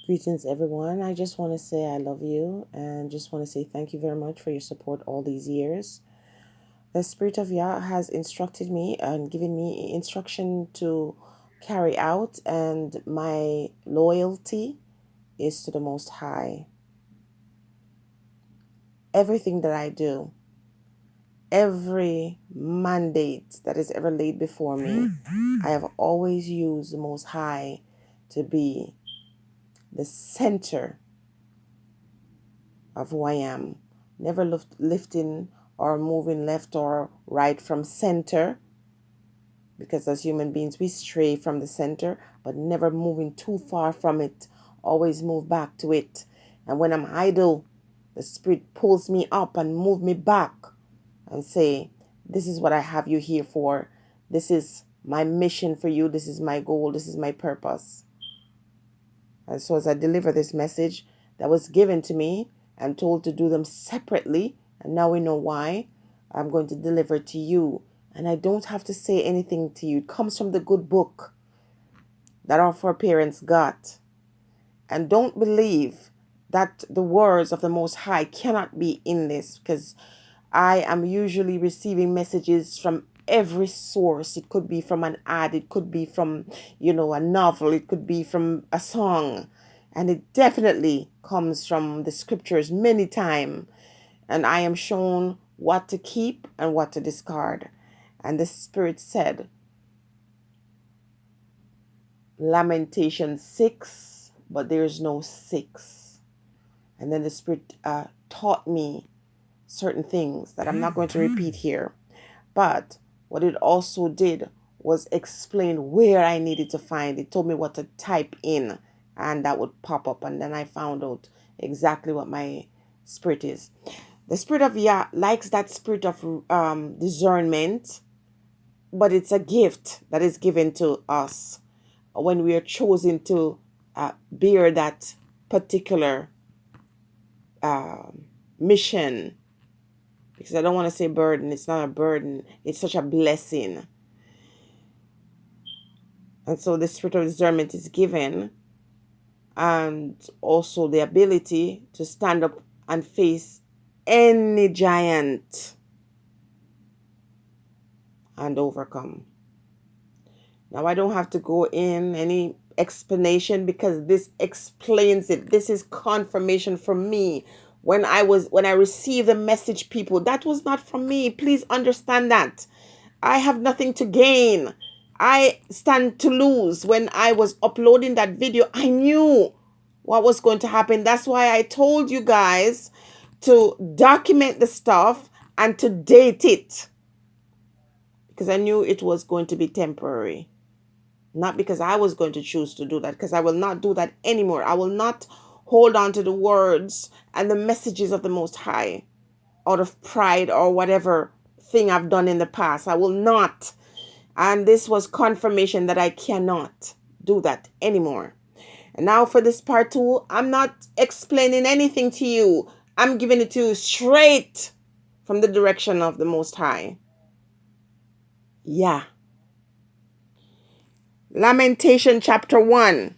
Greetings, everyone. I just want to say I love you and just want to say thank you very much for your support all these years. The Spirit of Yah has instructed me and given me instruction to carry out, and my loyalty is to the Most High. Everything that I do, every mandate that is ever laid before me, I have always used the Most High to be the center of who I am, never lifting or moving left or right from center, because as human beings we stray from the center, but never moving too far from it, always move back to it. And when I'm idle, the Spirit pulls me up and move me back and say, this is what I have you here for. This is my mission for you. This is my goal. This is my purpose. And so as I deliver this message that was given to me and told to do them separately, and now we know why, I'm going to deliver it to you. And I don't have to say anything to you. It comes from the good book that our foreparents got. And don't believe that the words of the Most High cannot be in this, because I am usually receiving messages from every source. It could be from an ad, it could be from, a novel, it could be from a song. And it definitely comes from the scriptures many times. And I am shown what to keep and what to discard. And the Spirit said, Lamentation 6, but there is no 6. And then the Spirit taught me certain things that I'm not going to repeat here. But what it also did was explain where I needed to find. It told me what to type in, and that would pop up. And then I found out exactly what my spirit is. The Spirit of Yah likes that spirit of discernment, but it's a gift that is given to us when we are chosen to bear that particular mission. Because I don't want to say burden. It's not a burden. It's such a blessing. And so the spirit of discernment is given, and also the ability to stand up and face any giant and overcome. Now, I don't have to go in any explanation because this explains it. This is confirmation from me. When I received the message, people, that was not from me. Please understand that. I have nothing to gain. I stand to lose. When I was uploading that video, I knew what was going to happen. That's why I told you guys to document the stuff and to date it, because I knew it was going to be temporary. Not because I was going to choose to do that, because I will not do that anymore. I will not hold on to the words and the messages of the Most High out of pride or whatever thing I've done in the past. I will not. And this was confirmation that I cannot do that anymore. And now for this part 2, I'm not explaining anything to you. I'm giving it to you straight from the direction of the Most High. Yeah. Lamentation chapter 1.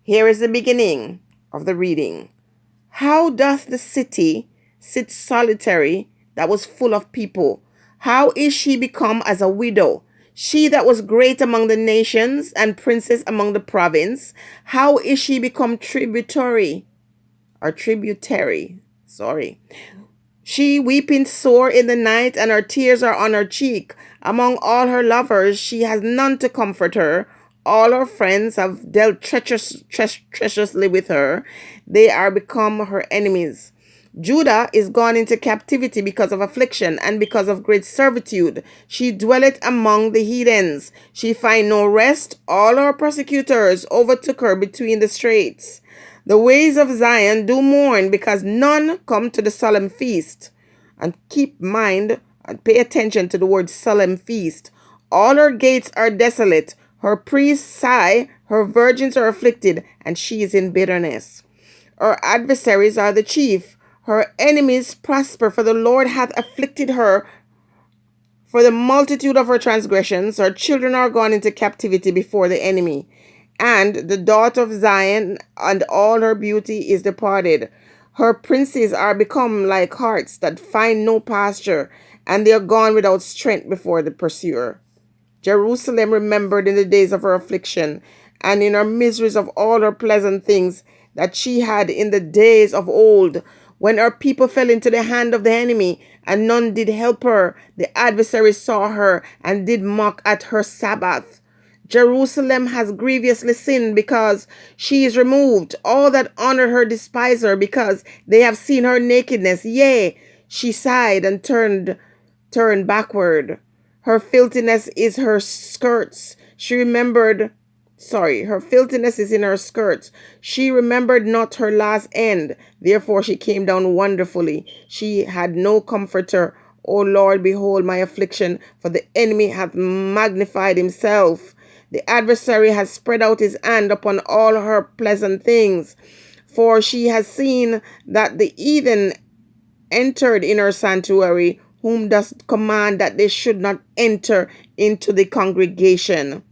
Here is the beginning of the reading. How doth the city sit solitary that was full of people? How is she become as a widow? She that was great among the nations and princess among the province, how is she become tributary? She weeping sore in the night, and her tears are on her cheek. Among all her lovers, she has none to comfort her. All her friends have dealt treacherously with her. They are become her enemies. Judah is gone into captivity because of affliction and because of great servitude. She dwelleth among the heathens. She find no rest. All her persecutors overtook her between the straits. The ways of Zion do mourn, because none come to the solemn feast. And keep mind and pay attention to the word solemn feast. All her gates are desolate. Her priests sigh. Her virgins are afflicted, and she is in bitterness. Her adversaries are the chief. Her enemies prosper, for the Lord hath afflicted her for the multitude of her transgressions. Her children are gone into captivity before the enemy. And the daughter of Zion and all her beauty is departed. Her princes are become like harts that find no pasture, and they are gone without strength before the pursuer. Jerusalem remembered in the days of her affliction, and in her miseries of all her pleasant things that she had in the days of old, when her people fell into the hand of the enemy, and none did help her. The adversary saw her, and did mock at her Sabbath. Jerusalem has grievously sinned because she is removed. All that honored her despise her because they have seen her nakedness. Yea, she sighed and turned backward. Her filthiness is her skirts. Her filthiness is in her skirts. She remembered not her last end. Therefore she came down wonderfully. She had no comforter. O Lord, behold my affliction, for the enemy hath magnified himself. The adversary has spread out his hand upon all her pleasant things. For she has seen that the heathen entered in her sanctuary, whom dost command that they should not enter into the congregation.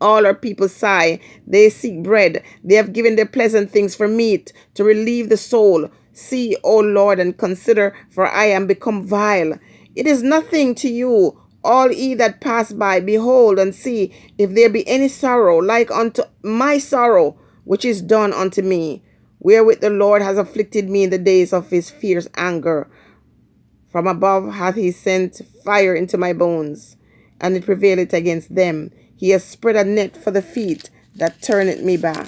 All our people sigh, they seek bread, they have given their pleasant things for meat, to relieve the soul. See, O Lord, and consider, for I am become vile. It is nothing to you, all ye that pass by, behold and see, if there be any sorrow like unto my sorrow, which is done unto me, wherewith the Lord has afflicted me in the days of his fierce anger. From above hath he sent fire into my bones, and it prevaileth against them. He has spread a net for the feet that turneth me back.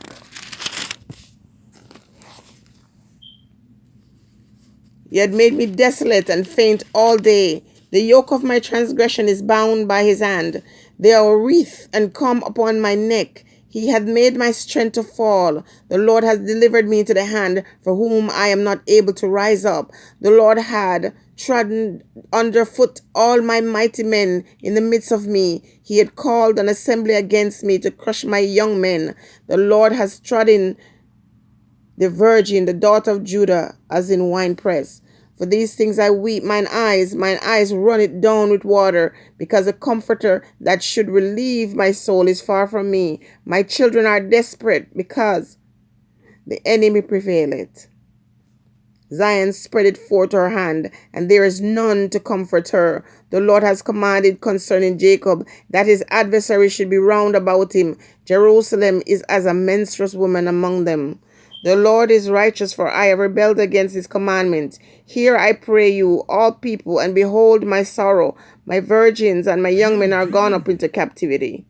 He had made me desolate and faint all day. The yoke of my transgression is bound by his hand. They are wreathed and come upon my neck. He hath made my strength to fall. The Lord has delivered me into the hand for whom I am not able to rise up. The Lord had trodden underfoot all my mighty men in the midst of me. He had called an assembly against me to crush my young men. The Lord has trodden the virgin, the daughter of Judah, as in winepress. For these things I weep, mine eyes run it down with water, because the comforter that should relieve my soul is far from me. My children are desperate, because the enemy prevaileth. Zion spreadeth forth her hand, and there is none to comfort her. The Lord has commanded concerning Jacob that his adversary should be round about him. Jerusalem is as a menstruous woman among them. The Lord is righteous, for I have rebelled against his commandment. Hear, I pray you, all people, and behold my sorrow. My virgins and my young men are gone up into captivity.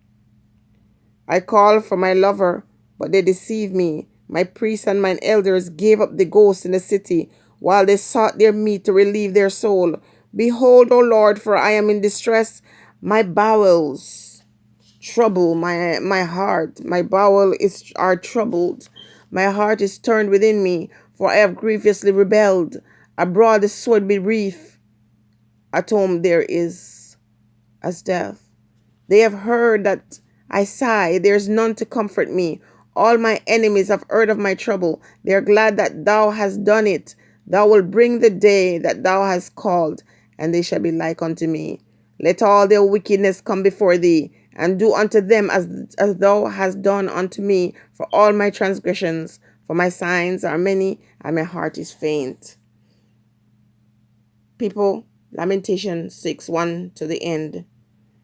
I called for my lover, but they deceived me. My priests and mine elders gave up the ghost in the city, while they sought their meat to relieve their soul. Behold, O Lord, for I am in distress. My bowels trouble my heart. My bowels are troubled. My heart is turned within me, for I have grievously rebelled. Abroad the sword be wreathed. At home there is as death. They have heard that I sigh. There is none to comfort me. All my enemies have heard of my trouble. They are glad that thou hast done it. Thou wilt bring the day that thou hast called, and they shall be like unto me. Let all their wickedness come before thee, and do unto them as thou hast done unto me for all my transgressions. For my signs are many, and my heart is faint. People, Lamentation 6:1 to the end.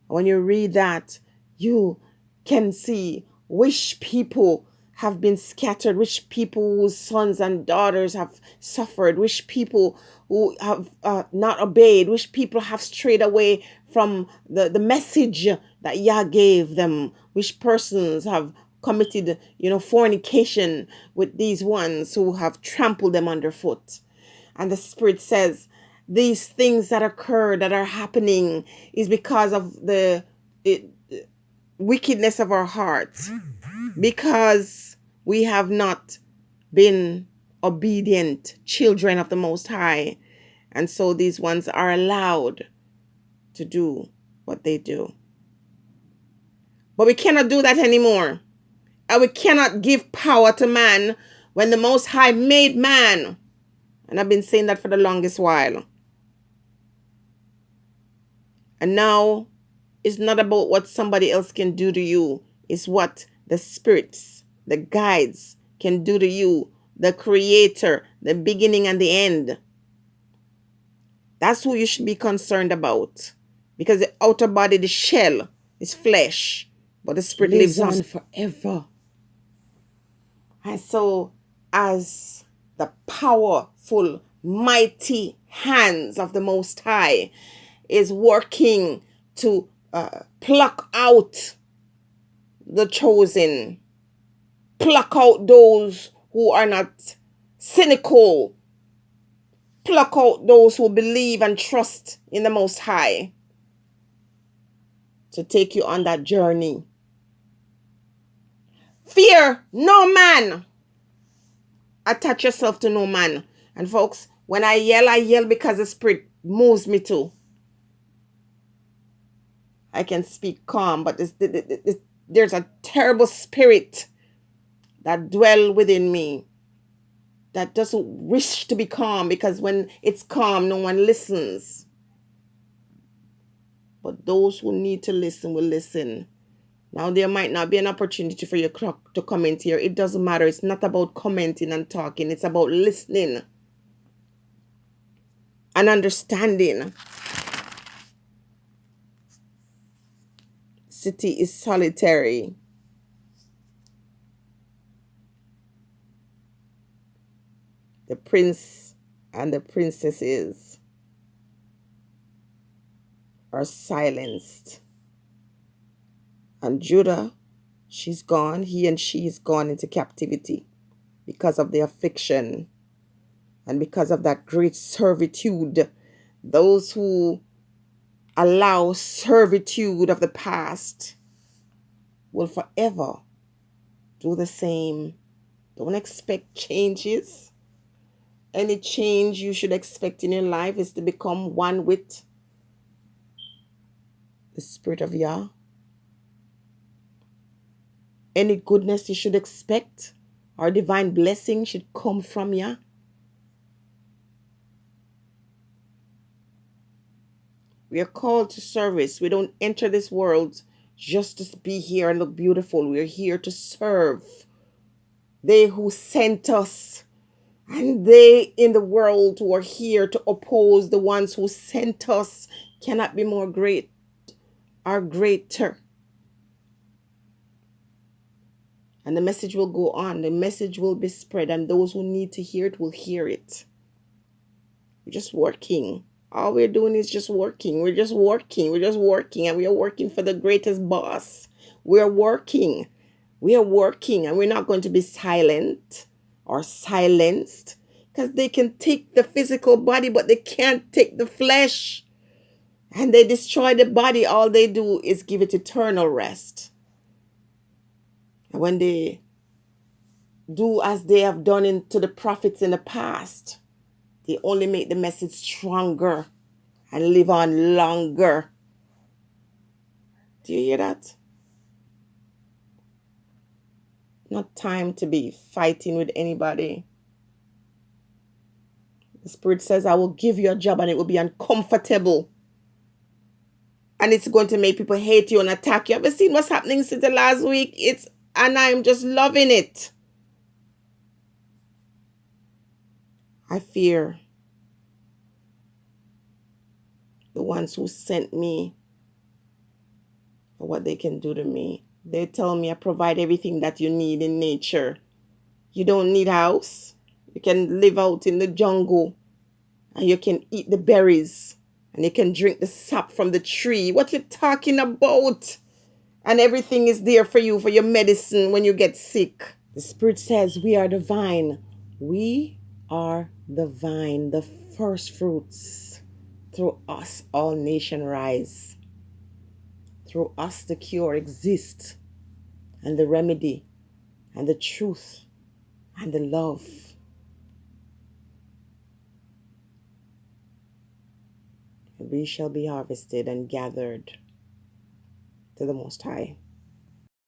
When you read that, you can see which people have been scattered, which people whose sons and daughters have suffered, which people who have not obeyed, which people have strayed away from the message that Yah gave them, which persons have committed, fornication with these ones who have trampled them underfoot. And the Spirit says, these things that occur, that are happening, is because of the wickedness of our hearts, because we have not been obedient children of the Most High. And so these ones are allowed to do what they do. But we cannot do that anymore. And we cannot give power to man when the Most High made man. And I've been saying that for the longest while. And now it's not about what somebody else can do to you. It's what the spirits, the guides can do to you, the creator, the beginning and the end. That's who you should be concerned about. Because the outer body, the shell, is flesh, but the spirit lives on forever. And so, as the powerful, mighty hands of the Most High is working to pluck out the chosen, pluck out those who are not cynical, pluck out those who believe and trust in the Most High, to take you on that journey. Fear no man. Attach yourself to no man. And folks, when I yell because the Spirit moves me to. I can speak calm, but there's a terrible spirit that dwells within me that doesn't wish to be calm, because when it's calm, no one listens. But those who need to listen will listen. Now, there might not be an opportunity for you to comment here. It doesn't matter. It's not about commenting and talking. It's about listening and understanding. City is solitary. The prince and the princesses are silenced. And Judah, she's gone. He and she is gone into captivity because of the affliction and because of that great servitude. Those who allow servitude of the past will forever do the same. Don't expect changes. Any change you should expect in your life is to become one with the Spirit of Yah. Any goodness you should expect or divine blessing should come from Yah. We are called to service. We don't enter this world just to be here and look beautiful. We're here to serve. They who sent us, and they in the world who are here to oppose the ones who sent us, cannot be more great or greater. And the message will go on. The message will be spread, and those who need to hear it will hear it. We're just working. All we're doing is just working. We're just working. We're just working. And we are working for the greatest boss. We're working. We are working. And we're not going to be silent or silenced. Because they can take the physical body, but they can't take the flesh. And they destroy the body. All they do is give it eternal rest. And when they do as they have done to the prophets in the past, they only make the message stronger and live on longer. Do you hear that? Not time to be fighting with anybody. The Spirit says, I will give you a job and it will be uncomfortable. And it's going to make people hate you and attack you. Have you seen what's happening since the last week? And I'm just loving it. I fear the ones who sent me for what they can do to me. They tell me I provide everything that you need in nature. You don't need a house. You can live out in the jungle and you can eat the berries and you can drink the sap from the tree. What you talking about? And everything is there for you, for your medicine when you get sick. The Spirit says we are the vine. We are the vine, the first fruits. Through us, all nations rise. Through us, the cure exists, and the remedy, and the truth, and the love. And we shall be harvested and gathered to the Most High.